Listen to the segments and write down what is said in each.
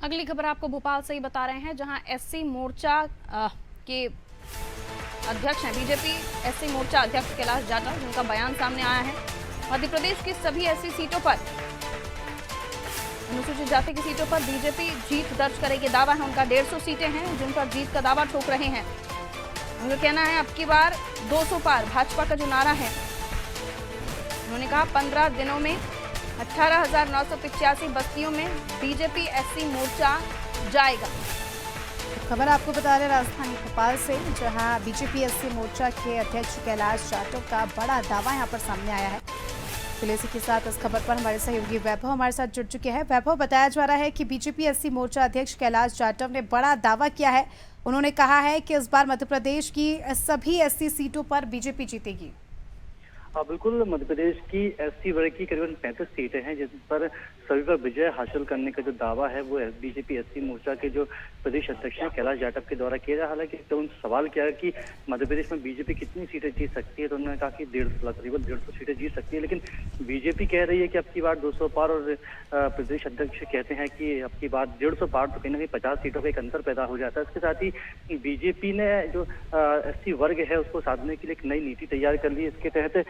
अगली खबर आपको भोपाल से ही बता रहे हैं, जहां एससी मोर्चा के अध्यक्ष हैं बीजेपी एससी मोर्चा अध्यक्ष कैलाश जाटव, जिनका बयान सामने आया है। मध्य प्रदेश की सभी एससी सीटों पर, अनुसूचित जाति की सीटों पर बीजेपी जीत दर्ज करेगी, दावा है उनका। 150 सीटें हैं जिन पर जीत का दावा ठोक रहे हैं। उनका कहना है अब की बार 200 पार भाजपा का जो नारा है। उन्होंने कहा 15 दिनों में 18,985 बस्तियों में बीजेपी एससी मोर्चा जाएगा। खबर आपको बता रहे राजधानी भोपाल से, जहां बीजेपी एससी मोर्चा के अध्यक्ष कैलाश जाटव का बड़ा दावा यहां पर सामने आया है। इसी के साथ इस खबर पर हमारे सहयोगी वैभव हमारे साथ जुड़ चुके हैं। वैभव, बताया जा रहा है कि बीजेपी एससी मोर्चा अध्यक्ष कैलाश जाटव ने बड़ा दावा किया है। उन्होंने कहा है कि इस बार मध्य प्रदेश की सभी एससी सीटों पर बीजेपी जीतेगी। बिल्कुल, मध्य प्रदेश की एससी वर्ग की करीबन 35 सीटें हैं जिन पर सभी पर विजय हासिल करने का जो दावा है वो बीजेपी एससी मोर्चा के जो प्रदेश अध्यक्ष हैं कैलाश जाटव के द्वारा किया। हालांकि जब उनसे सवाल किया कि मध्य प्रदेश में बीजेपी कितनी सीटें जीत सकती है तो उन्होंने कहा कि करीबन 150 सीटें जीत सकती है, लेकिन बीजेपी कह रही है कि अब की बार 200 पार, और प्रदेश अध्यक्ष कहते हैं कि अब की बार 150 पार, तो कहीं ना कहीं 50 सीटों का एक अंतर पैदा हो जाता है। इसके साथ ही बीजेपी ने जो एससी वर्ग है उसको साधने के लिए एक नई नीति तैयार कर ली। इसके तहत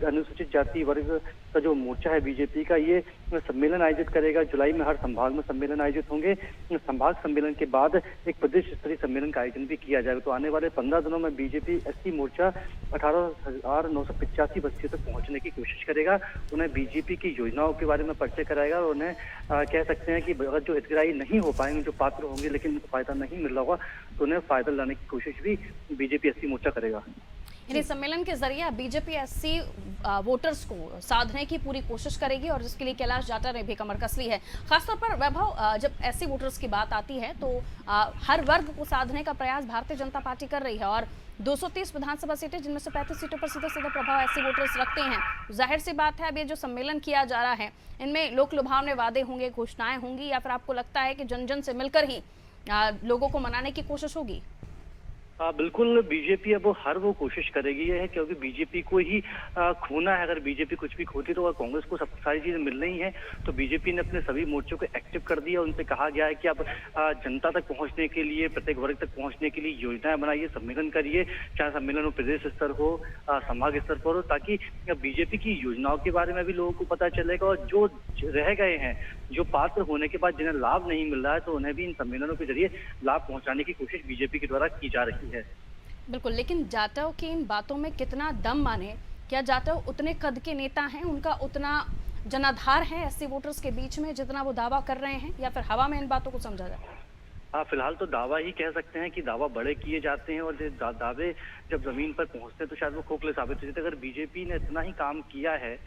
अनुसूचित जाति वर्ग का जो मोर्चा है बीजेपी का, ये सम्मेलन आयोजित करेगा। जुलाई में हर संभाग में सम्मेलन आयोजित होंगे। संभाग सम्मेलन के बाद एक प्रदेश स्तरीय सम्मेलन का आयोजन भी किया जाएगा। तो आने वाले 15 दिनों में बीजेपी एससी मोर्चा 18,985 बस्तियों तक पहुंचने की कोशिश करेगा। उन्हें बीजेपी की योजनाओं के बारे में परिचय कराएगा और उन्हें कह सकते हैं कि अगर जो हितग्राही नहीं हो पाएंगे, जो पात्र होंगे लेकिन उनको फायदा नहीं मिल रहा होगा, तो उन्हें फायदा लाने की कोशिश भी बीजेपी एससी मोर्चा करेगा। यानी सम्मेलन के जरिए बीजेपी एससी वोटर्स को साधने की पूरी कोशिश करेगी और जिसके लिए कैलाश जाटव ने भी कमर कस ली है। खासतौर पर वैभव, जब एससी वोटर्स की बात आती है तो हर वर्ग को साधने का प्रयास भारतीय जनता पार्टी कर रही है और 230 विधानसभा सीटें, जिनमें से 35 सीटों पर सीधा सीधा प्रभाव एससी वोटर्स रखते हैं। जाहिर सी बात है, अब ये जो सम्मेलन किया जा रहा है इनमें लोक लुभावने वादे होंगे, घोषणाएं होंगी, या फिर आपको लगता है कि जन जन से मिलकर ही लोगों को मनाने की कोशिश होगी? बिल्कुल, बीजेपी अब हर वो कोशिश करेगी है, क्योंकि बीजेपी को ही खोना है। अगर बीजेपी कुछ भी खोती तो कांग्रेस को सब सारी चीजें मिल रही हैं। तो बीजेपी ने अपने सभी मोर्चों को एक्टिव कर दिया। उनसे कहा गया है कि अब जनता तक पहुंचने के लिए, प्रत्येक वर्ग तक पहुंचने के लिए योजनाएं बनाइए, सम्मेलन करिए, चाहे सम्मेलन हो प्रदेश स्तर हो, संभाग स्तर पर हो, ताकि बीजेपी की योजनाओं के बारे में भी लोगों को पता चलेगा। और जो रह गए हैं, जो पात्र होने के बाद जिन्हें लाभ नहीं मिल रहा है, तो उन्हें भी इन सम्मेलनों के जरिए लाभ पहुंचाने की कोशिश बीजेपी के द्वारा की जा रही है। बिल्कुल, लेकिन जाटव की इन बातों में कितना दम माने? क्या जाटव उतने कद के नेता हैं, उनका उतना जनाधार है एससी वोटर्स के बीच में जितना वो दावा कर रहे हैं, या फिर हवा में इन बातों को समझा जाए? फिलहाल तो दावा ही कह सकते हैं कि दावा बड़े किए जाते हैं और दावे जब जमीन पर पहुंचते हैं तो शायद वो खोखले साबित हो जाते हैं। अगर बीजेपी ने इतना ही काम किया है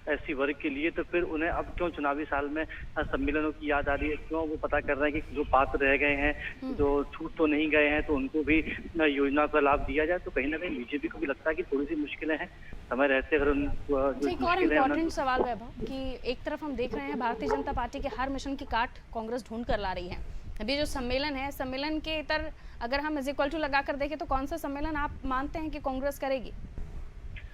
एससी वर्ग के लिए, तो फिर उन्हें अब क्यों चुनावी साल में सम्मेलनों की याद आ रही है? क्यों वो पता कर रहे हैं कि जो पात्र रह गए हैं, जो छूट तो नहीं गए हैं, तो उनको भी योजना का लाभ दिया जाए? तो कहीं ना कहीं बीजेपी को भी लगता है कि थोड़ी सी मुश्किलें हैं, समय रहते अगर एक और इम्पोर्टेंट सवाल वैभव, कि एक तरफ हम देख रहे हैं भारतीय जनता पार्टी के हर मिशन की काट कांग्रेस ढूंढ कर ला रही है। अभी जो सम्मेलन है, सम्मेलन के इतर अगर हम = लगाकर देखें तो कौन सा सम्मेलन आप मानते हैं कि कांग्रेस करेगी?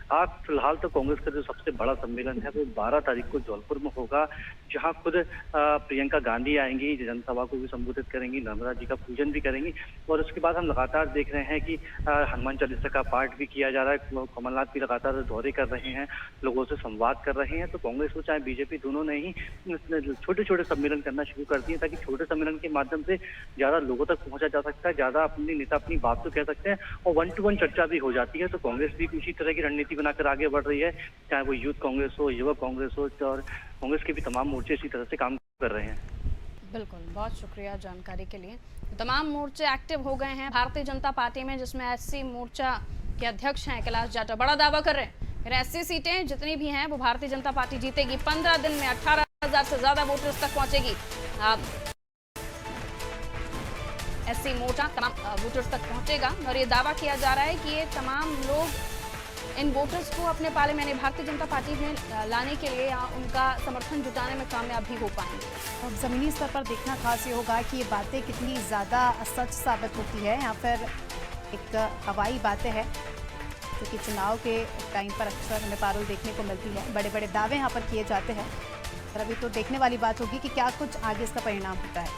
फिलहाल तो कांग्रेस का जो सबसे बड़ा सम्मेलन है वो 12 तारीख को जौनपुर में होगा, जहां खुद प्रियंका गांधी आएंगी, जनसभा को भी संबोधित करेंगी, नर्मदा जी का पूजन भी करेंगी। और उसके बाद हम लगातार देख रहे हैं कि हनुमान चालीसा का पाठ भी किया जा रहा है। कमलनाथ भी लगातार दौरे कर रहे हैं, लोगों से संवाद कर रहे हैं। तो कांग्रेस को चाहे बीजेपी, दोनों ने ही छोटे छोटे सम्मेलन करना शुरू कर दिए, ताकि छोटे सम्मेलन के माध्यम से ज्यादा लोगों तक पहुंचा जा सकता है, ज्यादा अपने नेता अपनी बात तो कह सकते हैं और 1-to-1 चर्चा भी हो जाती है। तो कांग्रेस भी इसी तरह की रणनीति बनाकर आगे बढ़ रही है, चाहे वो यूथ कांग्रेस हो, युवा कांग्रेस हो, और कांग्रेस के भी तमाम मोर्चे इसी तरह से काम कर रहे हैं। बिल्कुल, बहुत शुक्रिया जानकारी के लिए। तमाम मोर्चे एक्टिव हो गए हैं भारतीय जनता पार्टी में, जिसमें एससी मोर्चा के अध्यक्ष हैं कैलाश जाटव, बड़ा दावा कर रहे हैं फिर एससी सीटें जितनी भी हैं वो भारतीय जनता पार्टी जीतेगी। 15 दिन में 18,000 से ज्यादा वोटर्स तक पहुंचेगी। एससी मोर्चा तमाम वोटर्स तक पहुंचेगा और ये दावा किया जा रहा है कि ये तमाम लोग इन वोटर्स को अपने पाले में, यानी भारतीय जनता पार्टी में लाने के लिए या उनका समर्थन जुटाने में कामयाब भी हो पाएंगे। अब जमीनी स्तर पर देखना खास ये होगा कि ये बातें कितनी ज़्यादा सच साबित होती है या फिर एक हवाई बातें हैं, क्योंकि चुनाव के टाइम पर अक्सर हमें पैरोल देखने को मिलती है, बड़े बड़े दावे यहाँ पर किए जाते हैं। और अभी तो देखने वाली बात होगी कि क्या कुछ आगे इसका परिणाम होता है।